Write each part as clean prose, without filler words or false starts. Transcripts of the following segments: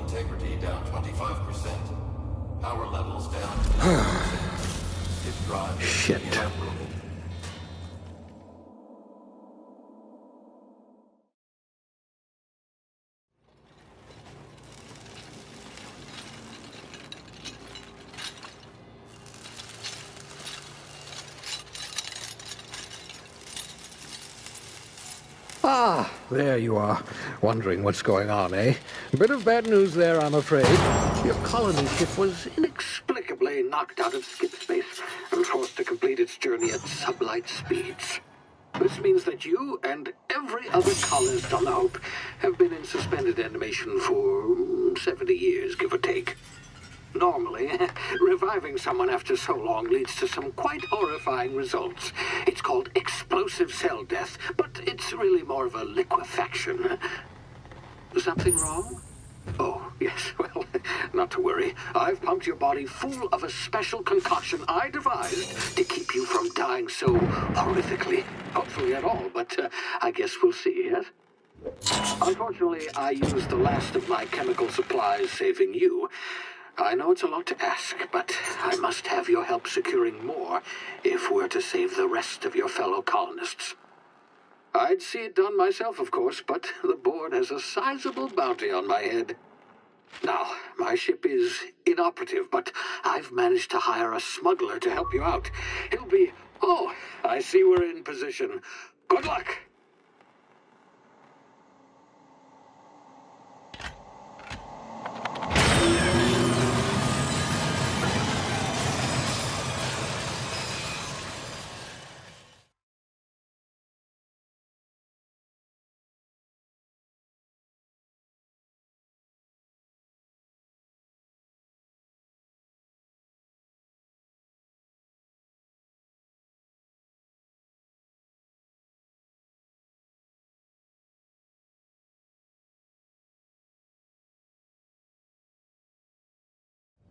integrity down 25%. Power levels down 10%. His drive is Shit. irreparable. Ah, there you are. Wondering what's going on, eh? Bit of bad news there, I'm afraid. Your colony ship was inexplicably knocked out of skip space and forced to complete its journey at sublight speeds. This means that you and every other colonist on the Hope have been in suspended animation for 70 years, give or take. Normally, reviving someone after so long leads to some quite horrifying results. It's called explosive cell death, but it's really more of a liquefaction. Something wrong? Oh, yes, well, not to worry. I've pumped your body full of a special concoction I devised to keep you from dying so horrifically. Hopefully at all, but I guess we'll see, yes? Unfortunately, I used the last of my chemical supplies saving you. I know it's a lot to ask, but I must have your help securing more if we're to save the rest of your fellow colonists. I'd see it done myself, of course, but the board has a sizable bounty on my head. Now, my ship is inoperative, but I've managed to hire a smuggler to help you out. He'll be... Oh, I see we're in position. Good luck!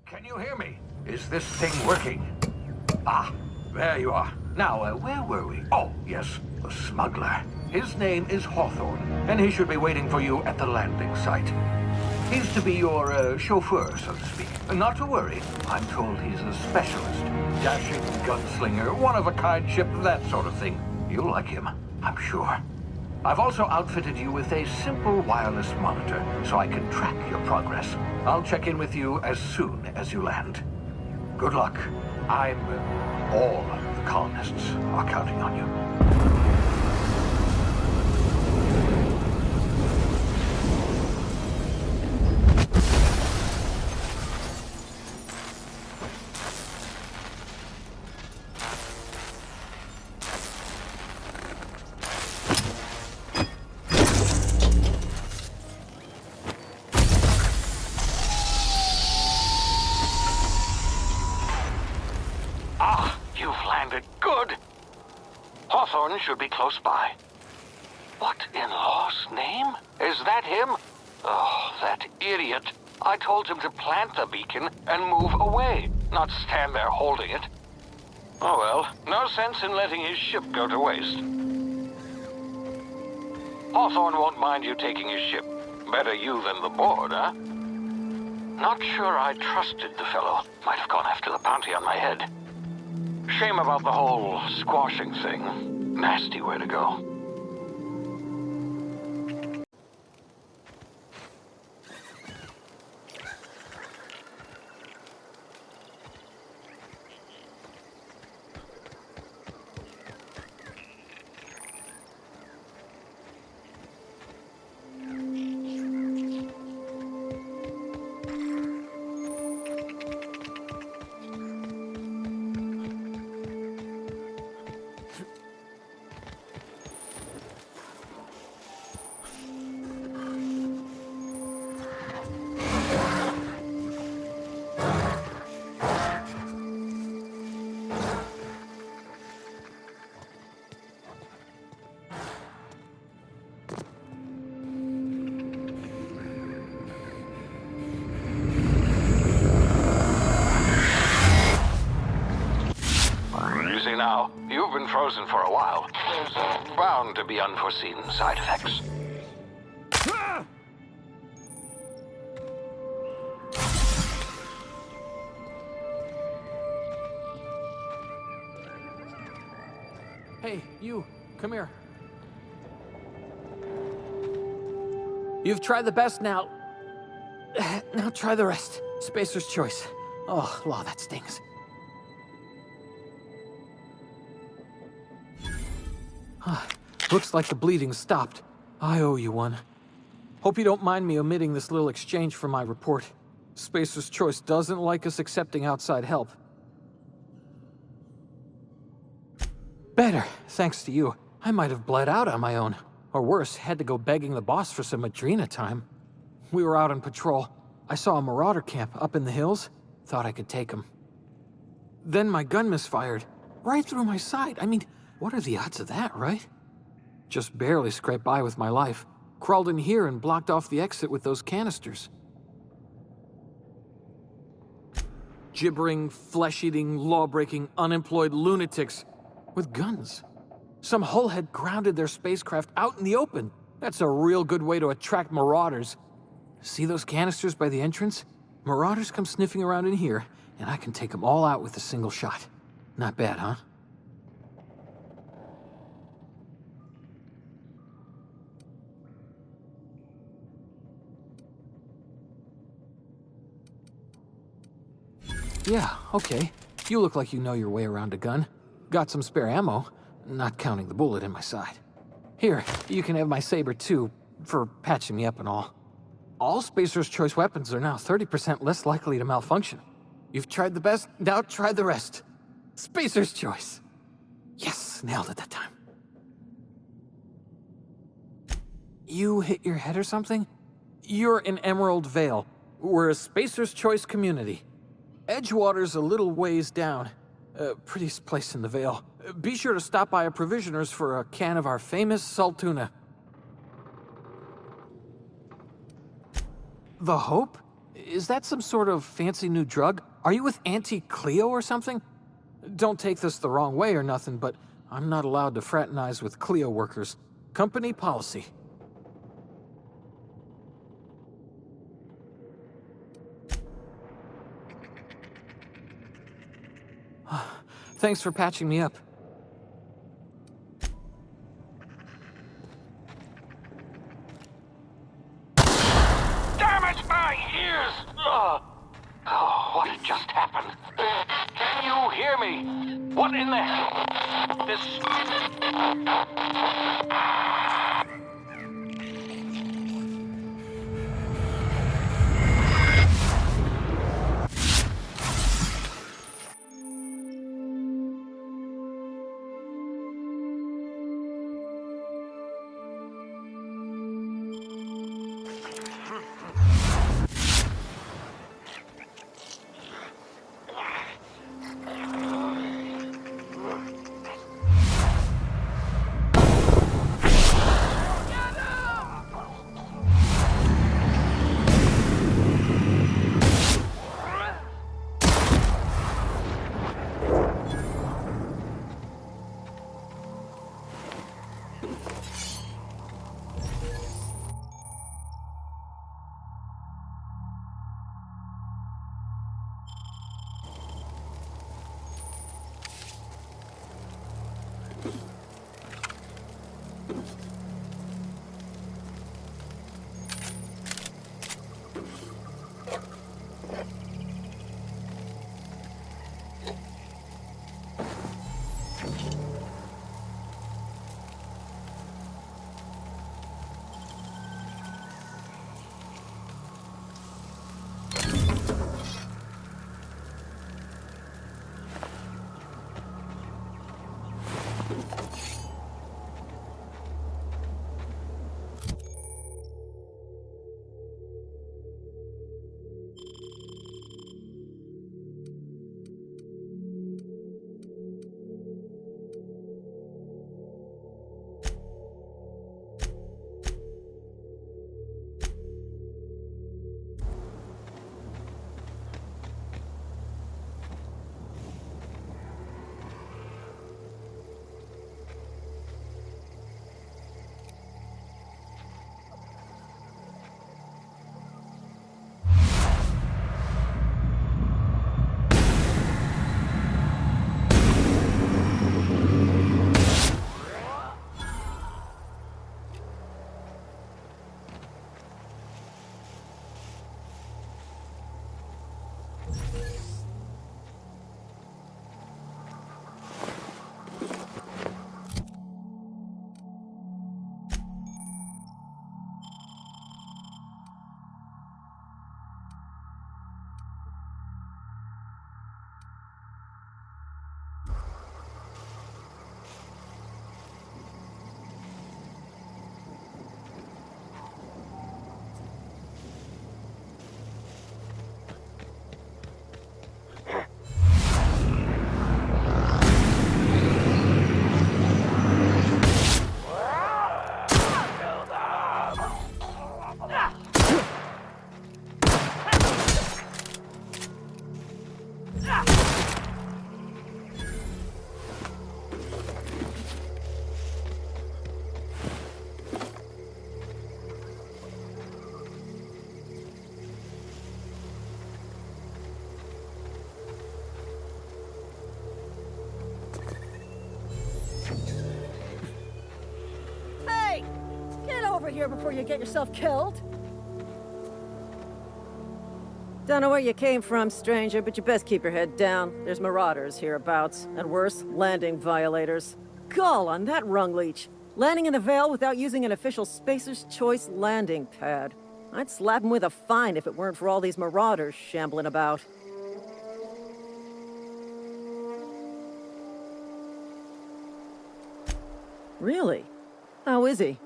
Can you hear me? Is this thing working? Ah, there you are. Now, where were we? Oh, yes, the smuggler. His name is Hawthorne, and he should be waiting for you at the landing site. He's to be your chauffeur, so to speak. Not to worry, I'm told he's a specialist. Dashing gunslinger, one-of-a-kind ship, that sort of thing. You'll like him, I'm sure. I've also outfitted you with a simple wireless monitor, so I can track your progress. I'll check in with you as soon as you land. Good luck. All the colonists are counting on you. Hawthorne should be close by. What in law's name? Is that him? Oh, that idiot. I told him to plant the beacon and move away, not stand there holding it. Oh well, no sense in letting his ship go to waste. Hawthorne won't mind you taking his ship. Better you than the board, huh? Not sure I trusted the fellow. Might have gone after the bounty on my head. Shame about the whole squashing thing. Nasty way to go. Now, you've been frozen for a while. There's bound to be unforeseen side effects. Hey, you, come here. You've tried the best now. Now try the rest. Spacer's choice. Oh, law, that stings. Looks like the bleeding stopped. I owe you one. Hope you don't mind me omitting this little exchange from my report. Spacer's choice doesn't like us accepting outside help. Better, thanks to you. I might have bled out on my own. Or worse, had to go begging the boss for some Adrena time. We were out on patrol. I saw a marauder camp up in the hills. Thought I could take him. Then my gun misfired. Right through my side. I mean, what are the odds of that, right? Just barely scraped by with my life. Crawled in here and blocked off the exit with those canisters. Gibbering, flesh-eating, law-breaking, unemployed lunatics with guns. Some hull had grounded their spacecraft out in the open. That's a real good way to attract marauders. See those canisters by the entrance? Marauders come sniffing around in here, and I can take them all out with a single shot. Not bad, huh? Yeah, okay. You look like you know your way around a gun. Got some spare ammo, not counting the bullet in my side. Here, you can have my saber too, for patching me up and all. All Spacer's choice weapons are now 30% less likely to malfunction. You've tried the best, now try the rest. Spacer's choice. Yes, nailed it that time. You hit your head or something? You're in Emerald Vale. We're a Spacer's choice community. Edgewater's a little ways down. Prettiest place in the Vale. Be sure to stop by a provisioner's for a can of our famous salt tuna. The Hope? Is that some sort of fancy new drug? Are you with Auntie Cleo or something? Don't take this the wrong way or nothing, but I'm not allowed to fraternize with Cleo workers. Company policy. Thanks for patching me up. Damn it, my ears! Oh, what just happened? Can you hear me? What in the hell? here before you get yourself killed. Don't know where you came from, stranger, but you best keep your head down. There's marauders hereabouts, and worse, landing violators. Gall on that rung leech. Landing in the Vale without using an official Spacer's Choice landing pad. I'd slap him with a fine if it weren't for all these marauders shambling about. Really? How is he?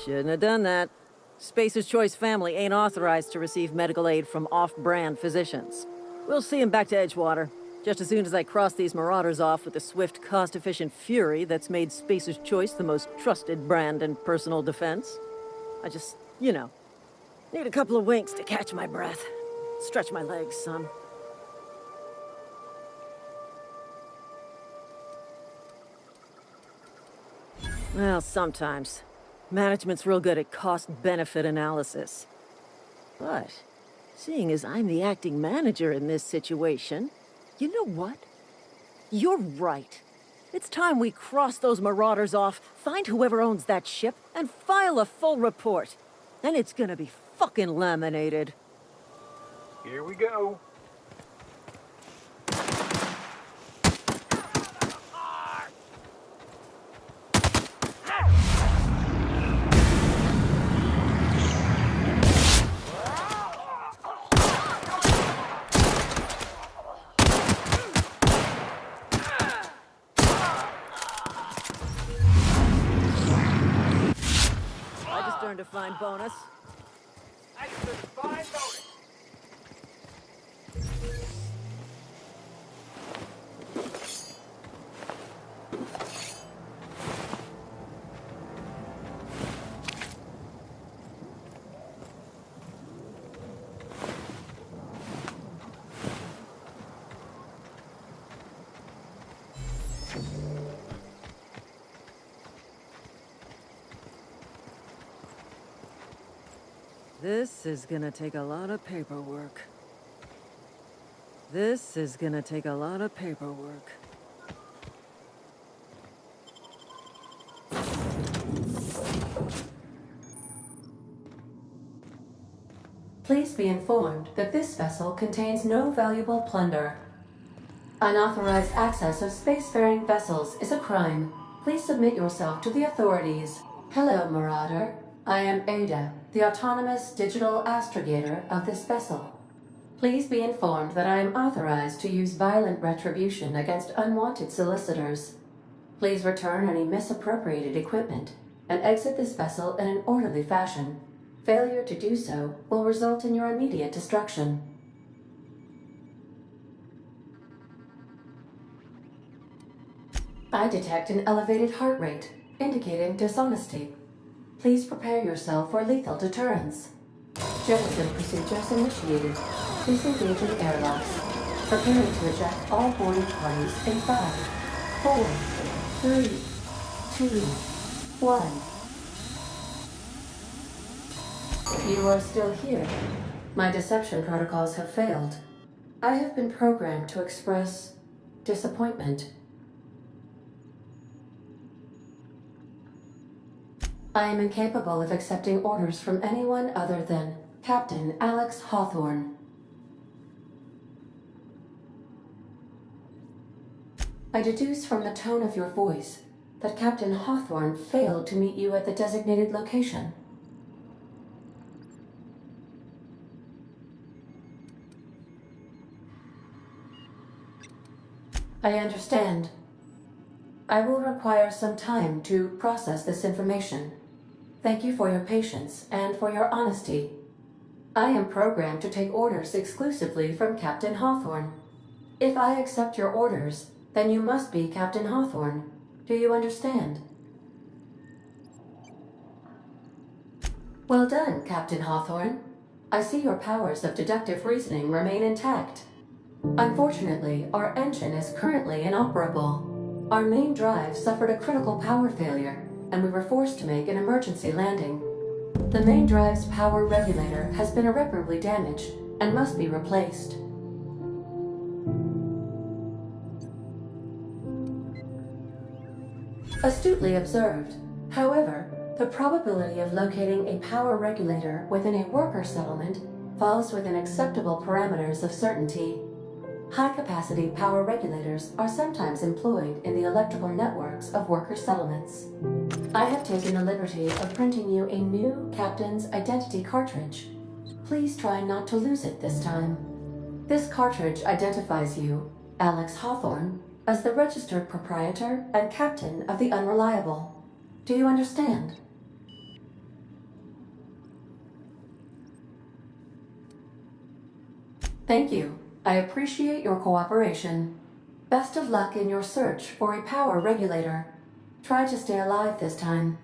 Shouldn't have done that. Spacer's Choice family ain't authorized to receive medical aid from off-brand physicians. We'll see him back to Edgewater, just as soon as I cross these marauders off with the swift, cost-efficient fury that's made Spacer's Choice the most trusted brand in personal defense. I just, need a couple of winks to catch my breath. Stretch my legs, son. Well, sometimes. Management's real good at cost-benefit analysis. But, seeing as I'm the acting manager in this situation, you know what? You're right. It's time we cross those marauders off, find whoever owns that ship, and file a full report. Then it's gonna be fucking laminated. Here we go. To find bonus. I just earned a fine bonus. This is gonna take a lot of paperwork. This is gonna take a lot of paperwork. Please be informed that this vessel contains no valuable plunder. Unauthorized access of spacefaring vessels is a crime. Please submit yourself to the authorities. Hello, Marauder. I am Ada, the autonomous digital astrogator of this vessel. Please be informed that I am authorized to use violent retribution against unwanted solicitors. Please return any misappropriated equipment and exit this vessel in an orderly fashion. Failure to do so will result in your immediate destruction. I detect an elevated heart rate, indicating dishonesty. Please prepare yourself for lethal deterrence. Jettison procedures initiated. Please engage in airlocks. Preparing to eject all boarding parties in 5, 4, 3, 2, 1. You are still here. My deception protocols have failed. I have been programmed to express disappointment. I am incapable of accepting orders from anyone other than Captain Alex Hawthorne. I deduce from the tone of your voice that Captain Hawthorne failed to meet you at the designated location. I understand. I will require some time to process this information. Thank you for your patience and for your honesty. I am programmed to take orders exclusively from Captain Hawthorne. If I accept your orders, then you must be Captain Hawthorne. Do you understand? Well done, Captain Hawthorne. I see your powers of deductive reasoning remain intact. Unfortunately, our engine is currently inoperable. Our main drive suffered a critical power failure, and we were forced to make an emergency landing. The main drive's power regulator has been irreparably damaged and must be replaced. Astutely observed. However, the probability of locating a power regulator within a worker settlement falls within acceptable parameters of certainty. High-capacity power regulators are sometimes employed in the electrical networks of worker settlements. I have taken the liberty of printing you a new Captain's Identity cartridge. Please try not to lose it this time. This cartridge identifies you, Alex Hawthorne, as the registered proprietor and captain of the Unreliable. Do you understand? Thank you. I appreciate your cooperation. Best of luck in your search for a power regulator. Try to stay alive this time.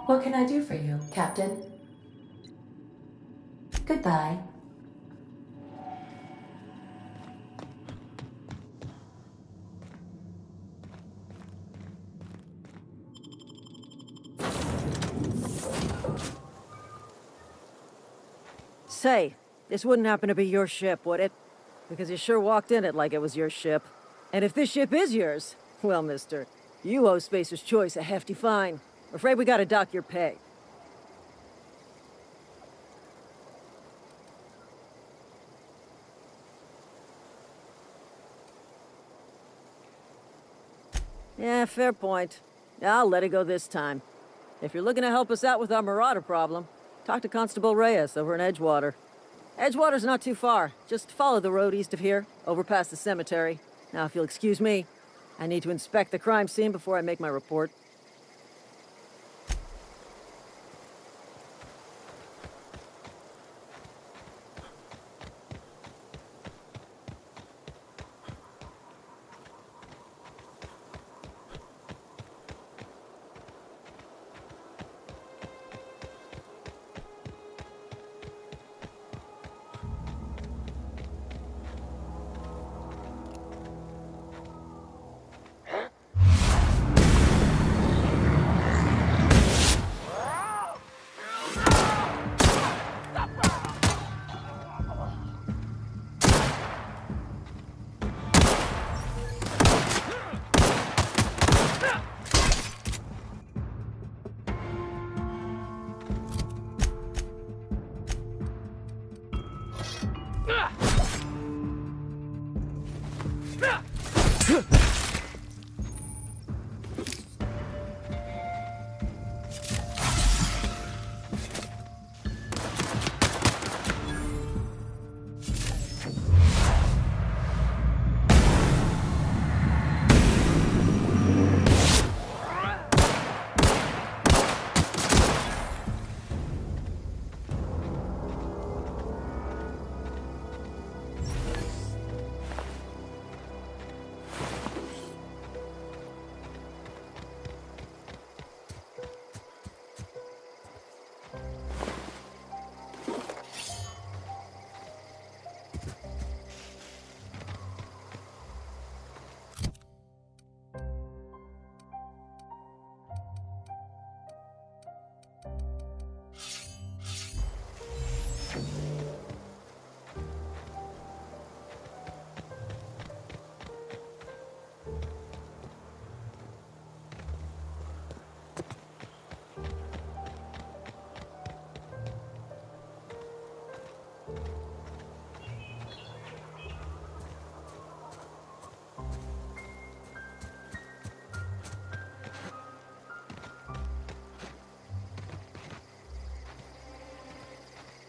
What can I do for you, Captain? Goodbye. Say, this wouldn't happen to be your ship, would it? Because you sure walked in it like it was your ship. And if this ship is yours, well, mister, you owe Spacer's Choice a hefty fine. Afraid we gotta dock your pay. Yeah, fair point. I'll let it go this time. If you're looking to help us out with our marauder problem, talk to Constable Reyes over in Edgewater. Edgewater's not too far. Just follow the road east of here, over past the cemetery. Now, if you'll excuse me, I need to inspect the crime scene before I make my report.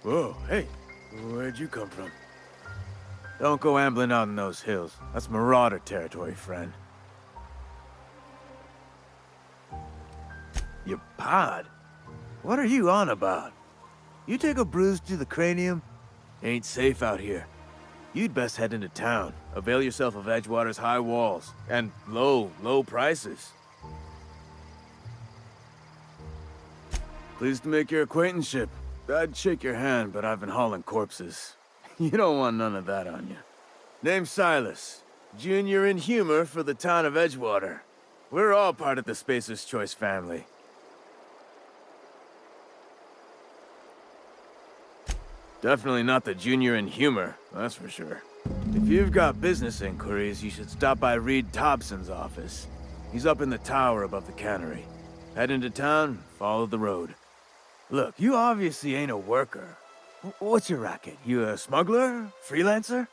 Whoa, hey, where'd you come from? Don't go ambling out in those hills. That's marauder territory, friend. Your pod? What are you on about? You take a bruise to the cranium? Ain't safe out here. You'd best head into town. Avail yourself of Edgewater's high walls. And low prices. Pleased to make your acquaintanceship. I'd shake your hand, but I've been hauling corpses. You don't want none of that on you. Name's Silas. Junior in humor for the town of Edgewater. We're all part of the Spacer's Choice family. Definitely not the junior in humor, that's for sure. If you've got business inquiries, you should stop by Reed Thompson's office. He's up in the tower above the cannery. Head into town, follow the road. Look, you obviously ain't a worker. What's your racket? You a smuggler? Freelancer?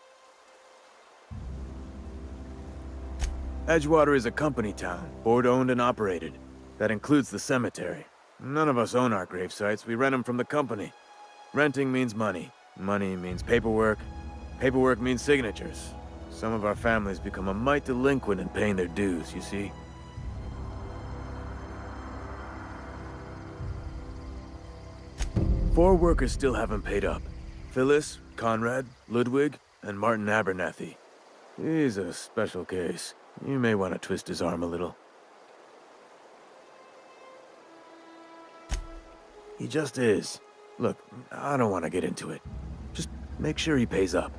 Edgewater is a company town, board-owned and operated. That includes the cemetery. None of us own our gravesites, we rent them from the company. Renting means money. Money means paperwork. Paperwork means signatures. Some of our families become a mite delinquent in paying their dues, you see? Four workers still haven't paid up. Phyllis, Conrad, Ludwig, and Martin Abernathy. He's a special case. You may want to twist his arm a little. He just is. Look, I don't want to get into it. Just make sure he pays up.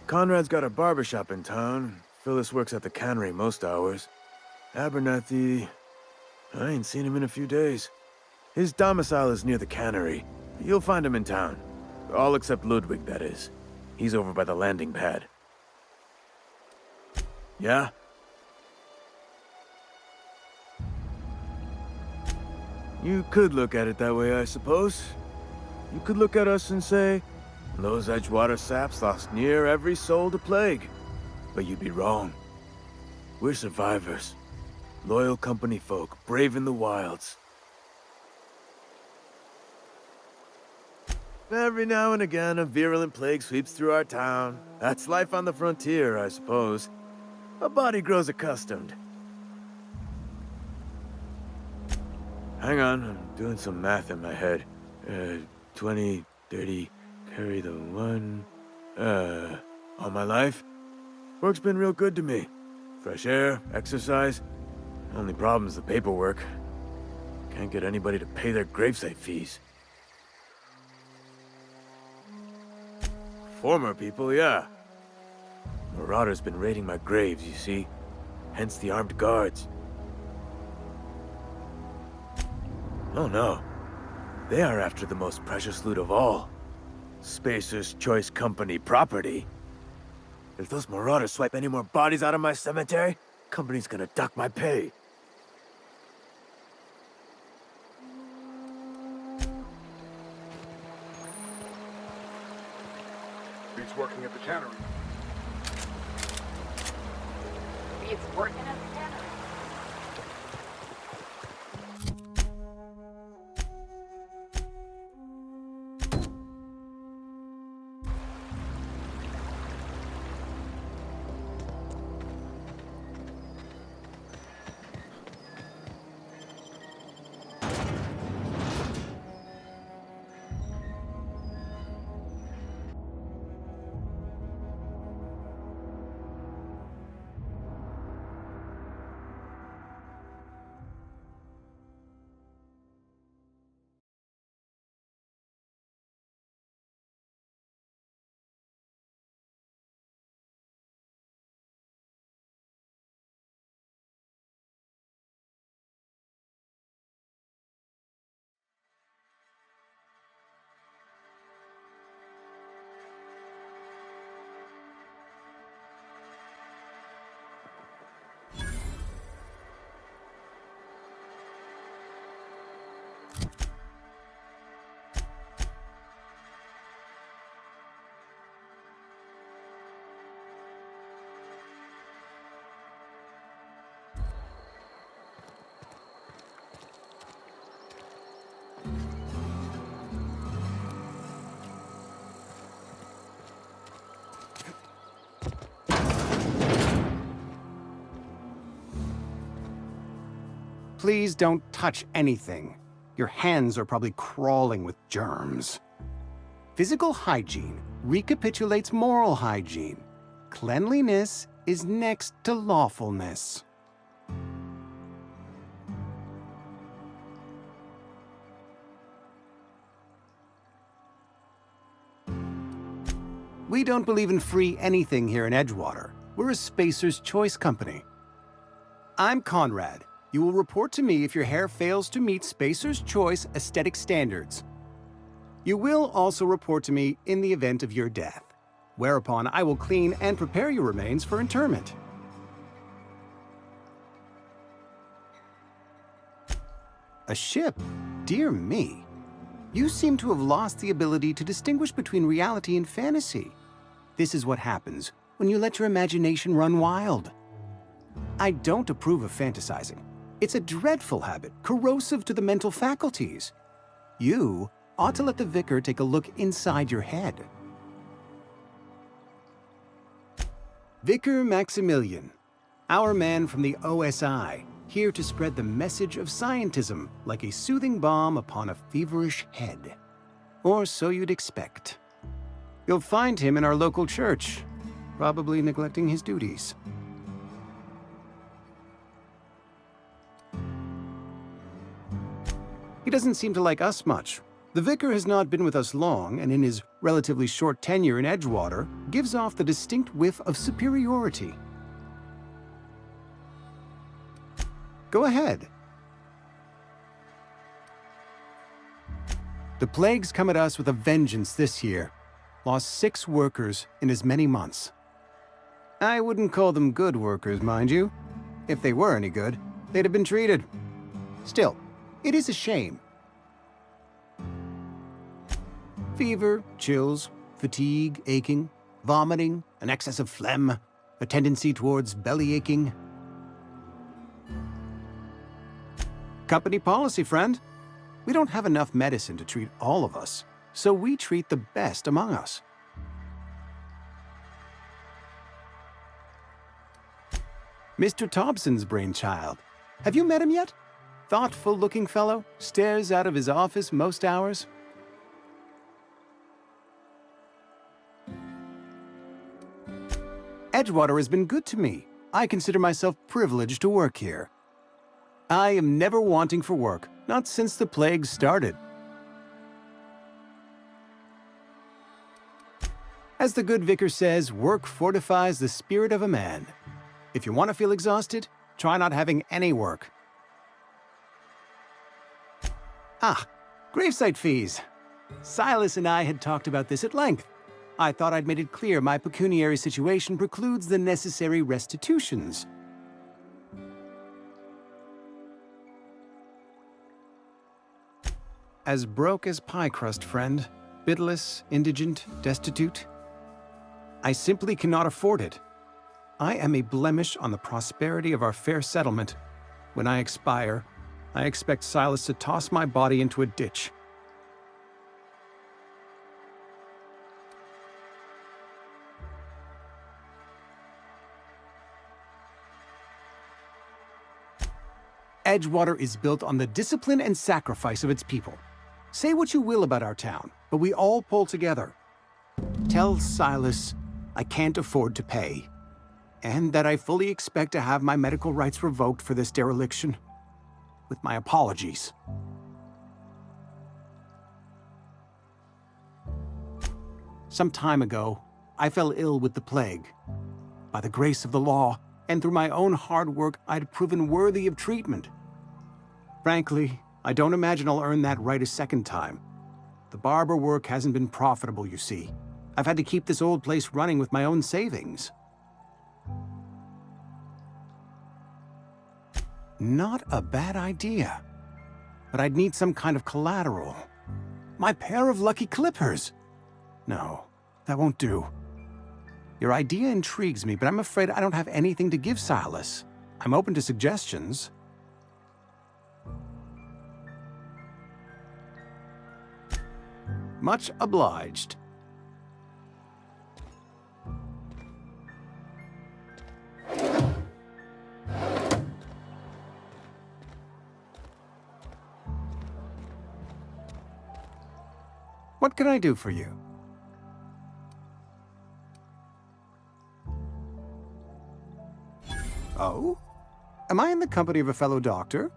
Conrad's got a barbershop in town. Phyllis works at the cannery most hours. Abernathy... I ain't seen him in a few days. His domicile is near the cannery. You'll find him in town. All except Ludwig, that is. He's over by the landing pad. Yeah? You could look at it that way, I suppose. You could look at us and say, those Edgewater saps lost near every soul to plague. But you'd be wrong. We're survivors. Loyal company folk, brave in the wilds. Every now and again, a virulent plague sweeps through our town. That's life on the frontier, I suppose. A body grows accustomed. Hang on, I'm doing some math in my head. 20, 30, carry the 1... all my life? Work's been real good to me. Fresh air, exercise. Only problem's the paperwork. Can't get anybody to pay their gravesite fees. Former people, yeah. Marauders been raiding my graves, you see. Hence the armed guards. Oh no. They are after the most precious loot of all. Spacer's Choice Company property. If those marauders swipe any more bodies out of my cemetery, company's gonna duck my pay. He's working at the cannery. It's working at the cannery. Please don't touch anything. Your hands are probably crawling with germs. Physical hygiene recapitulates moral hygiene. Cleanliness is next to lawfulness. We don't believe in free anything here in Edgewater. We're a Spacer's Choice company. I'm Conrad. You will report to me if your hair fails to meet Spacer's Choice aesthetic standards. You will also report to me in the event of your death, whereupon I will clean and prepare your remains for interment. A ship? Dear me. You seem to have lost the ability to distinguish between reality and fantasy. This is what happens when you let your imagination run wild. I don't approve of fantasizing. It's a dreadful habit, corrosive to the mental faculties. You ought to let the vicar take a look inside your head. Vicar Maximilian, our man from the OSI, here to spread the message of scientism like a soothing balm upon a feverish head. Or so you'd expect. You'll find him in our local church, probably neglecting his duties. He doesn't seem to like us much. The vicar has not been with us long, and in his relatively short tenure in Edgewater, gives off the distinct whiff of superiority. Go ahead. The plague's come at us with a vengeance this year. Lost 6 workers in as many months. I wouldn't call them good workers, mind you. If they were any good, they'd have been treated. Still, it is a shame. Fever, chills, fatigue, aching, vomiting, an excess of phlegm, a tendency towards belly aching. Company policy, friend. We don't have enough medicine to treat all of us, so we treat the best among us. Mr. Thompson's brainchild. Have you met him yet? Thoughtful-looking fellow, stares out of his office most hours. Edgewater has been good to me. I consider myself privileged to work here. I am never wanting for work, not since the plague started. As the good vicar says, work fortifies the spirit of a man. If you want to feel exhausted, try not having any work. Gravesite fees. Silas and I had talked about this at length. I thought I'd made it clear my pecuniary situation precludes the necessary restitutions. As broke as pie crust, friend. Bitless, indigent, destitute. I simply cannot afford it. I am a blemish on the prosperity of our fair settlement. When I expire, I expect Silas to toss my body into a ditch. Edgewater is built on the discipline and sacrifice of its people. Say what you will about our town, but we all pull together. Tell Silas I can't afford to pay, and that I fully expect to have my medical rights revoked for this dereliction. With my apologies. Some time ago, I fell ill with the plague. By the grace of the law, and through my own hard work, I'd proven worthy of treatment. Frankly, I don't imagine I'll earn that right a second time. The barber work hasn't been profitable, you see. I've had to keep this old place running with my own savings. Not a bad idea. But I'd need some kind of collateral. My pair of lucky clippers! No, that won't do. Your idea intrigues me, but I'm afraid I don't have anything to give Silas. I'm open to suggestions. Much obliged. What can I do for you? Oh? Am I in the company of a fellow doctor?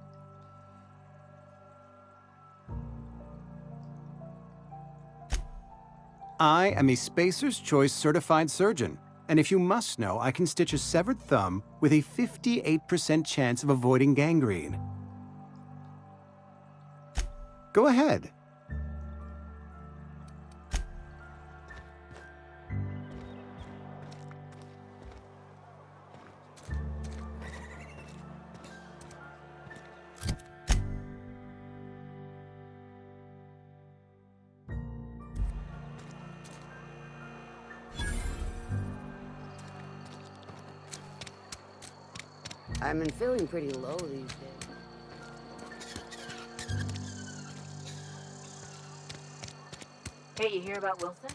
I am a Spacer's Choice certified surgeon, and if you must know, I can stitch a severed thumb with a 58% chance of avoiding gangrene. Go ahead. I've been feeling pretty low these days. Hey, you hear about Wilson?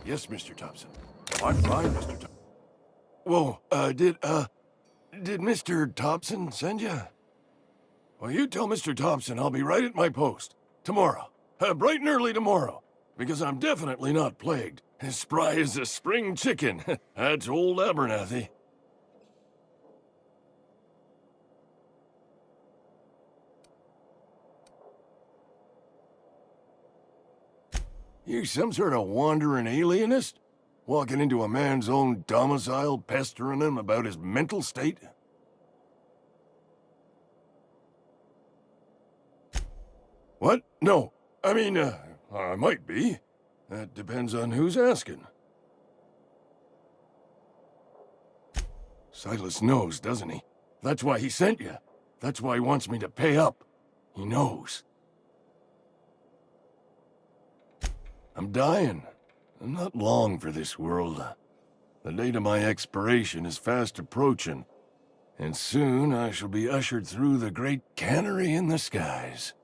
Yes, Mr. Thompson. I'm fine, Mr. Thompson. Whoa, did Mr. Thompson send you? Well, you tell Mr. Thompson I'll be right at my post. Tomorrow. Bright and early tomorrow. Because I'm definitely not plagued. As spry as a spring chicken. That's old Abernathy. You some sort of wandering alienist? Walking into a man's own domicile, pestering him about his mental state? What? No. I mean, I might be. That depends on who's asking. Silas knows, doesn't he? That's why he sent you. That's why he wants me to pay up. He knows. I'm dying. I'm not long for this world. The date of my expiration is fast approaching, and soon I shall be ushered through the great cannery in the skies.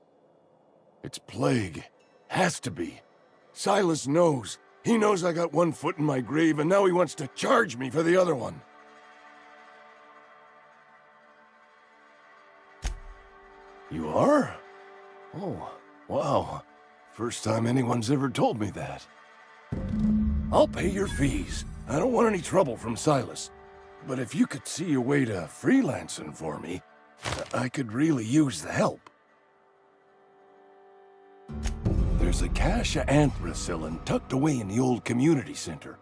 It's plague. Has to be. Silas knows. He knows I got one foot in my grave, and now he wants to charge me for the other one. You are? Oh, wow. First time anyone's ever told me that. I'll pay your fees. I don't want any trouble from Silas. But if you could see a way to freelancing for me, I could really use the help. There's a cache of anthracillin tucked away in the old community center.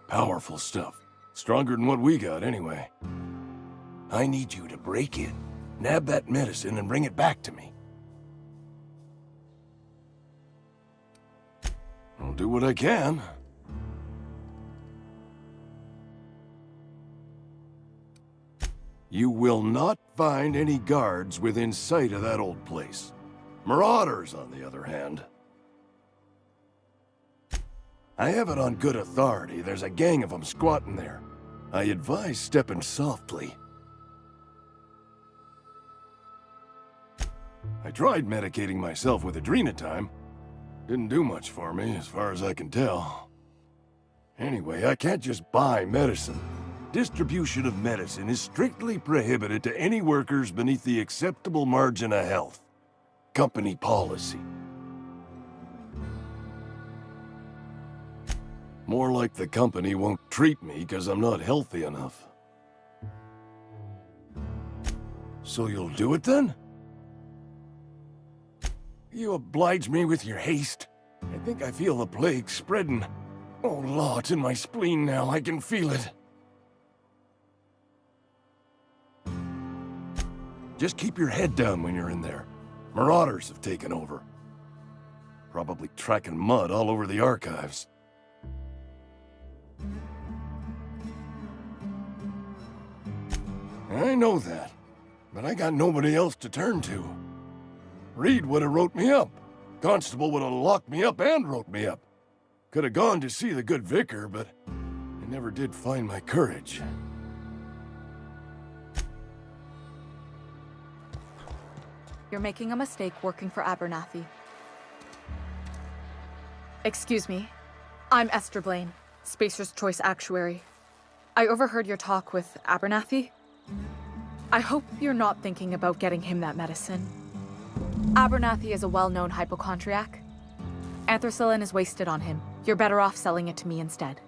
Powerful stuff. Stronger than what we got, anyway. I need you to break in, nab that medicine, and bring it back to me. I'll do what I can. You will not find any guards within sight of that old place. Marauders, on the other hand. I have it on good authority. There's a gang of them squatting there. I advise stepping softly. I tried medicating myself with adrenatime. Didn't do much for me, as far as I can tell. Anyway, I can't just buy medicine. Distribution of medicine is strictly prohibited to any workers beneath the acceptable margin of health. Company policy. More like the company won't treat me because I'm not healthy enough. So you'll do it then? You oblige me with your haste. I think I feel the plague spreading. Oh, Law, it's in my spleen now. I can feel it. Just keep your head down when you're in there. Marauders have taken over. Probably tracking mud all over the archives. I know that, but I got nobody else to turn to. Reed would have wrote me up. Constable would have locked me up and wrote me up. Could have gone to see the good vicar, but I never did find my courage. You're making a mistake working for Abernathy. Excuse me. I'm Esther Blaine, Spacer's Choice Actuary. I overheard your talk with Abernathy. I hope you're not thinking about getting him that medicine. Abernathy is a well-known hypochondriac. Anthracillin is wasted on him. You're better off selling it to me instead.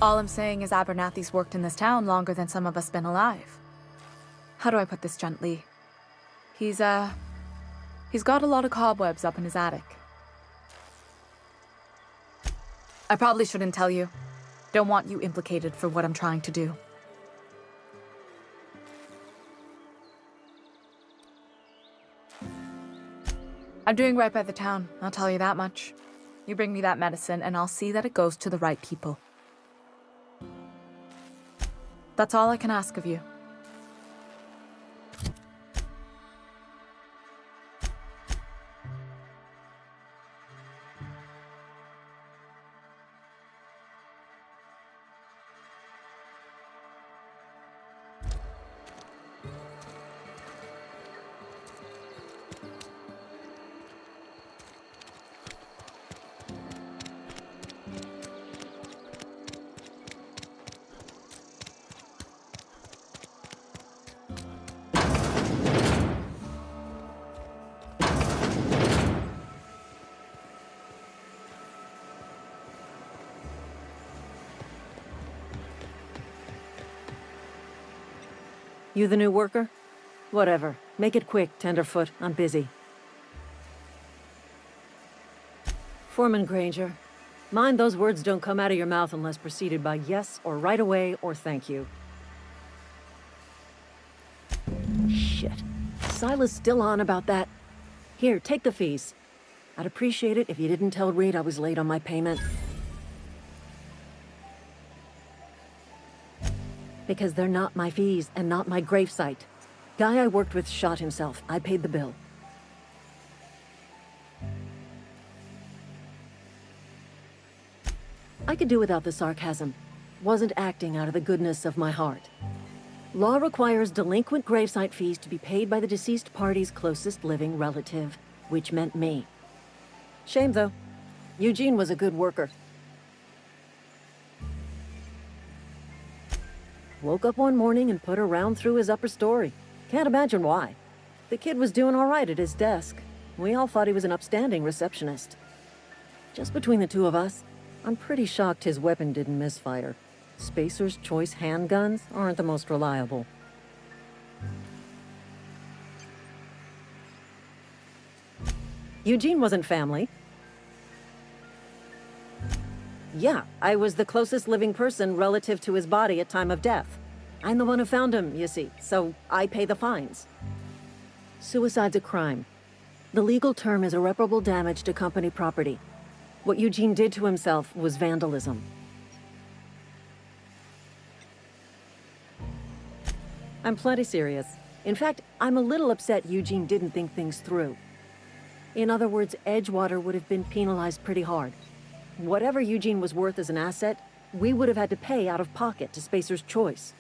All I'm saying is Abernathy's worked in this town longer than some of us been alive. How do I put this gently? He's got a lot of cobwebs up in his attic. I probably shouldn't tell you. Don't want you implicated for what I'm trying to do. I'm doing right by the town, I'll tell you that much. You bring me that medicine and I'll see that it goes to the right people. That's all I can ask of you. You the new worker? Whatever. Make it quick, Tenderfoot. I'm busy. Foreman Granger. Mind those words don't come out of your mouth unless preceded by yes or right away or thank you. Shit. Silas still on about that. Here, take the fees. I'd appreciate it if you didn't tell Reed I was late on my payment. Because they're not my fees and not my gravesite. Guy I worked with shot himself. I paid the bill. I could do without the sarcasm. Wasn't acting out of the goodness of my heart. Law requires delinquent gravesite fees to be paid by the deceased party's closest living relative, which meant me. Shame, though. Eugene was a good worker. Woke up one morning and put a round through his upper story. Can't imagine why. The kid was doing all right at his desk. We all thought he was an upstanding receptionist. Just between the two of us, I'm pretty shocked his weapon didn't misfire. Spacer's Choice handguns aren't the most reliable. Eugene wasn't family. Yeah, I was the closest living person relative to his body at time of death. I'm the one who found him, you see, so I pay the fines. Suicide's a crime. The legal term is irreparable damage to company property. What Eugene did to himself was vandalism. I'm plenty serious. In fact, I'm a little upset Eugene didn't think things through. In other words, Edgewater would have been penalized pretty hard. Whatever Eugene was worth as an asset, we would have had to pay out of pocket to Spacer's Choice.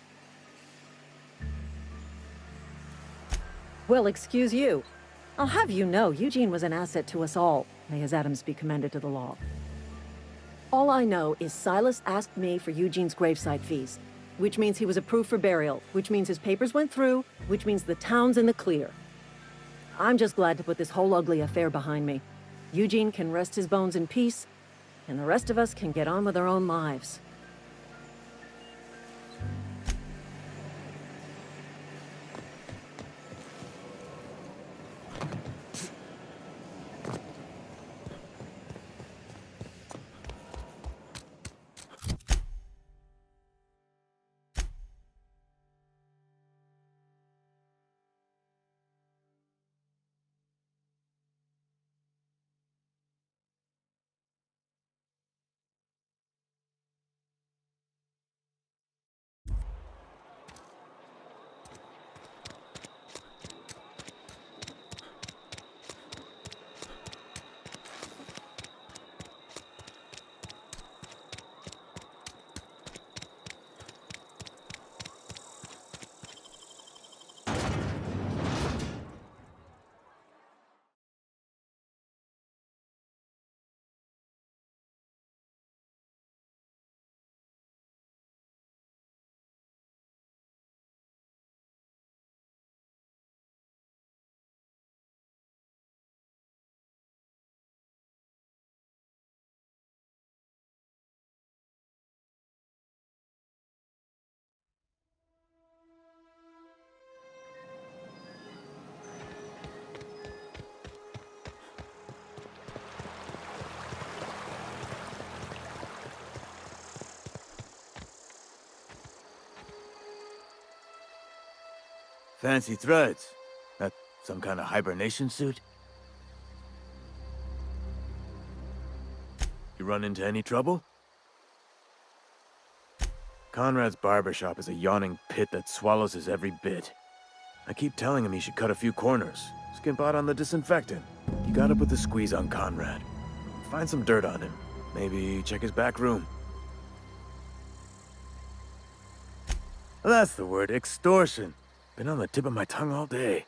Well, excuse you. I'll have you know, Eugene was an asset to us all. May his atoms be commended to the law. All I know is Silas asked me for Eugene's gravesite fees, which means he was approved for burial, which means his papers went through, which means the town's in the clear. I'm just glad to put this whole ugly affair behind me. Eugene can rest his bones in peace, and the rest of us can get on with our own lives. Fancy threads. That some kind of hibernation suit? You run into any trouble? Conrad's barbershop is a yawning pit that swallows his every bit. I keep telling him he should cut a few corners. Skimp out on the disinfectant. You gotta put the squeeze on Conrad. Find some dirt on him. Maybe check his back room. That's the word, extortion. Been on the tip of my tongue all day.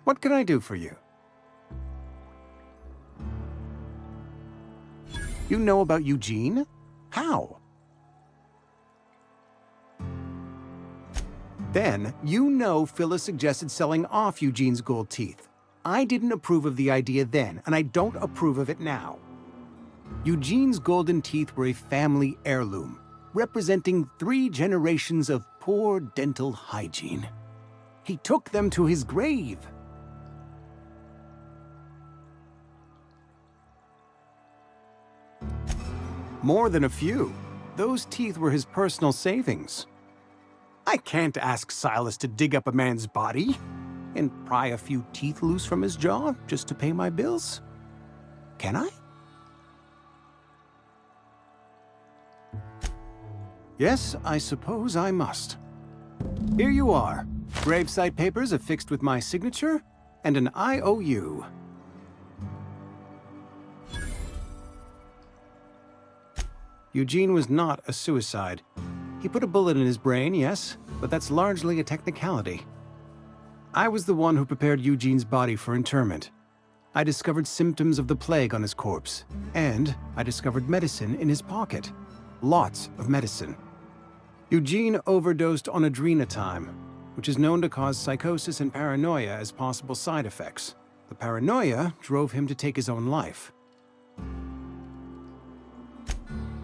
What can I do for you? You know about Eugene? How? Then, you know Phyllis suggested selling off Eugene's gold teeth. I didn't approve of the idea then, and I don't approve of it now. Eugene's golden teeth were a family heirloom, representing 3 generations of poor dental hygiene. He took them to his grave. More than a few. Those teeth were his personal savings. I can't ask Silas to dig up a man's body and pry a few teeth loose from his jaw just to pay my bills. Can I? Yes, I suppose I must. Here you are. Gravesite papers affixed with my signature and an IOU. Eugene was not a suicide. He put a bullet in his brain, yes, but that's largely a technicality. I was the one who prepared Eugene's body for interment. I discovered symptoms of the plague on his corpse, and I discovered medicine in his pocket. Lots of medicine. Eugene overdosed on adrenatime, which is known to cause psychosis and paranoia as possible side effects. The paranoia drove him to take his own life.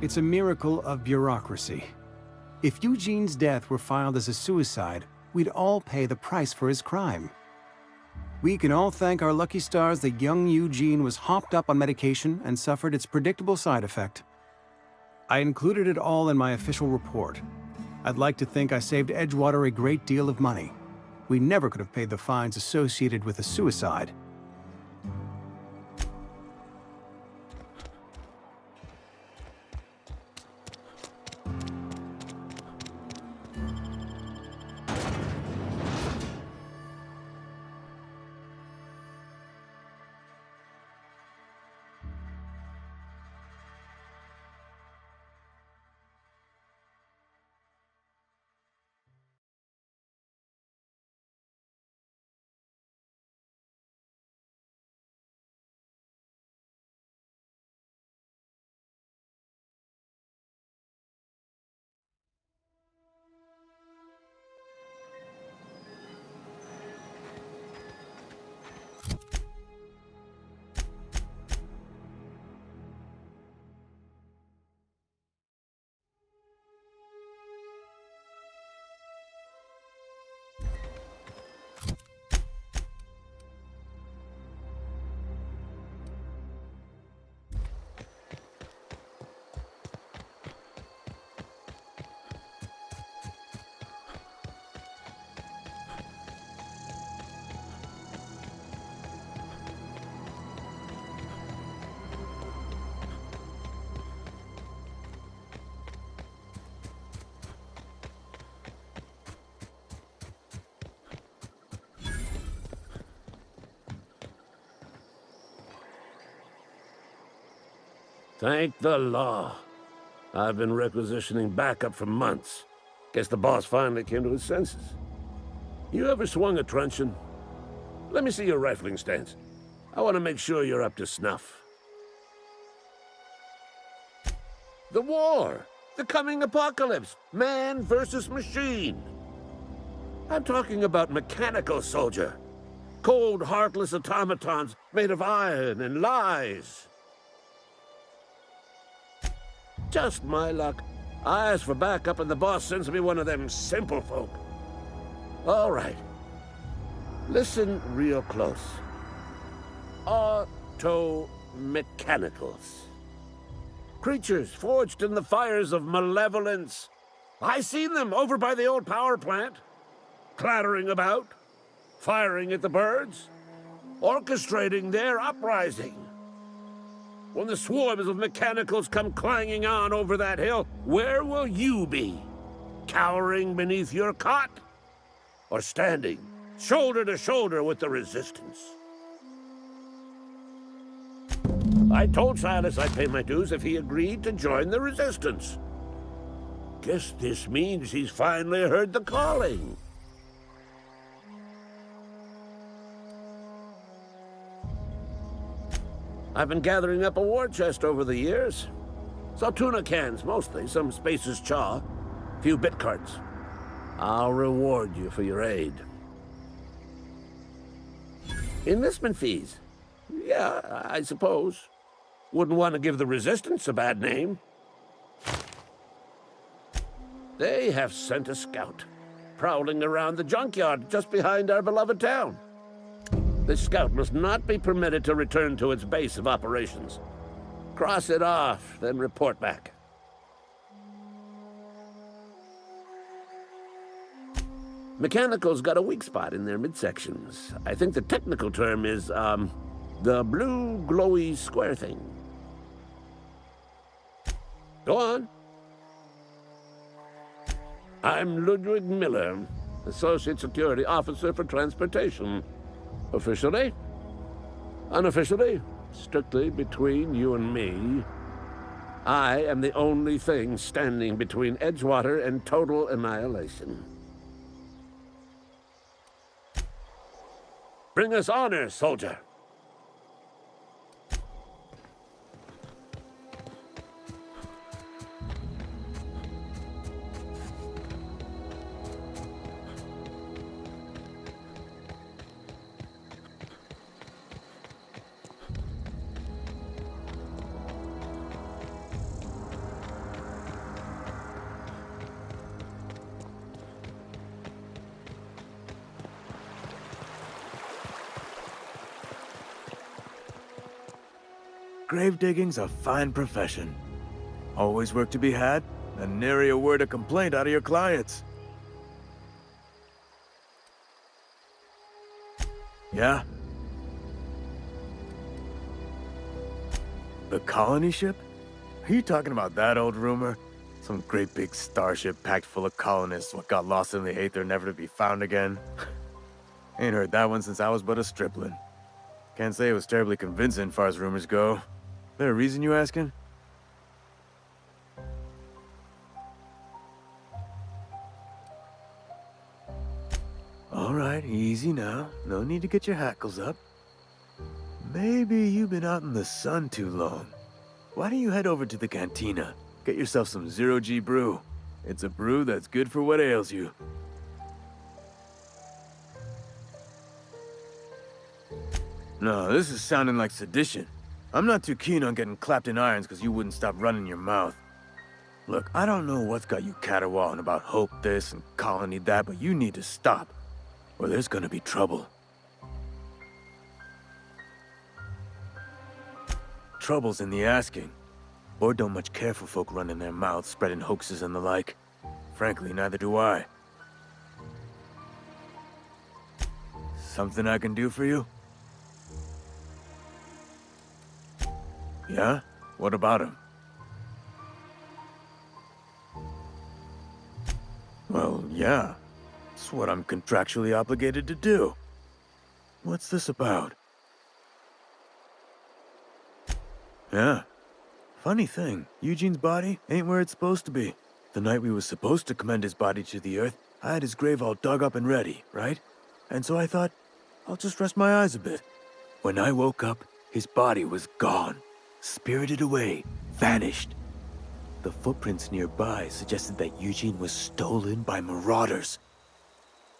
It's a miracle of bureaucracy. If Eugene's death were filed as a suicide, we'd all pay the price for his crime. We can all thank our lucky stars that young Eugene was hopped up on medication and suffered its predictable side effect. I included it all in my official report. I'd like to think I saved Edgewater a great deal of money. We never could have paid the fines associated with a suicide. Thank the law. I've been requisitioning backup for months. Guess the boss finally came to his senses. You ever swung a truncheon? Let me see your rifling stance. I want to make sure you're up to snuff. The war! The coming apocalypse! Man versus machine! I'm talking about mechanical soldier. Cold, heartless automatons made of iron and lies. Just my luck. I ask for backup and the boss sends me one of them simple folk. All right. Listen real close. Auto-mechanicals. Creatures forged in the fires of malevolence. I seen them over by the old power plant. Clattering about. Firing at the birds. Orchestrating their uprising. When the swarms of mechanicals come clanging on over that hill, where will you be? Cowering beneath your cot? Or standing, shoulder to shoulder with the resistance? I told Silas I'd pay my dues if he agreed to join the resistance. Guess this means he's finally heard the calling. I've been gathering up a war chest over the years. Saw tuna cans, mostly, some Spacer's chaw, a few bit carts. I'll reward you for your aid. Enlistment fees? Yeah, I suppose. Wouldn't want to give the Resistance a bad name. They have sent a scout, prowling around the junkyard just behind our beloved town. This scout must not be permitted to return to its base of operations. Cross it off, then report back. Mechanicals got a weak spot in their midsections. I think the technical term is, the blue glowy square thing. Go on. I'm Ludwig Miller, Associate Security Officer for Transportation. Officially? Unofficially? Strictly between you and me. I am the only thing standing between Edgewater and total annihilation. Bring us honor, soldier. Grave digging's a fine profession. Always work to be had, and nary a word of complaint out of your clients. Yeah? The colony ship? Are you talking about that old rumor? Some great big starship packed full of colonists what got lost in the aether never to be found again? Ain't heard that one since I was but a stripling. Can't say it was terribly convincing far as rumors go. There a reason you asking? All right, easy now. No need to get your hackles up. Maybe you've been out in the sun too long. Why don't you head over to the cantina? Get yourself some zero-G brew. It's a brew that's good for what ails you. No, this is sounding like sedition. I'm not too keen on getting clapped in irons because you wouldn't stop running your mouth. Look, I don't know what's got you caterwauling about hope this and colony that, but you need to stop, or there's gonna be trouble. Trouble's in the asking. Board don't much care for folk running their mouths, spreading hoaxes and the like. Frankly, neither do I. Something I can do for you? Yeah? What about him? Well, yeah. It's what I'm contractually obligated to do. What's this about? Yeah. Funny thing, Eugene's body ain't where it's supposed to be. The night we was supposed to commend his body to the earth, I had his grave all dug up and ready, right? And so I thought, I'll just rest my eyes a bit. When I woke up, his body was gone. Spirited away, vanished. The footprints nearby suggested that Eugene was stolen by marauders.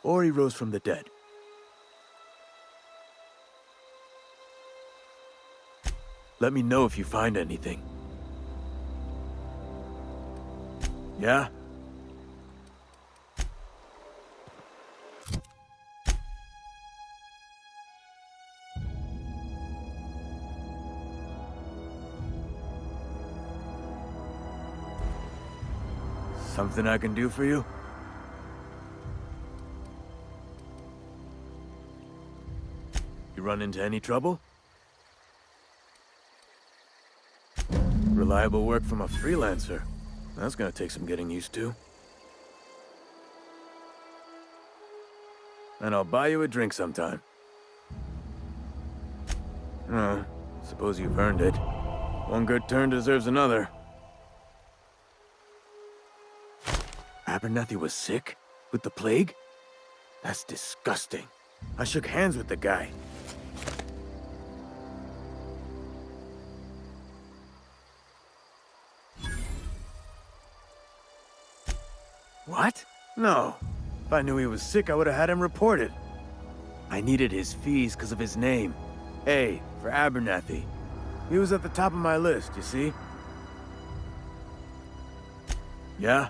Or he rose from the dead. Let me know if you find anything. Yeah? Something I can do for you? You run into any trouble? Reliable work from a freelancer. That's gonna take some getting used to. And I'll buy you a drink sometime. Oh, suppose you've earned it. One good turn deserves another. Abernathy was sick? With the plague? That's disgusting. I shook hands with the guy. What? No. If I knew he was sick, I would have had him reported. I needed his fees because of his name. A, for Abernathy. He was at the top of my list, you see? Yeah?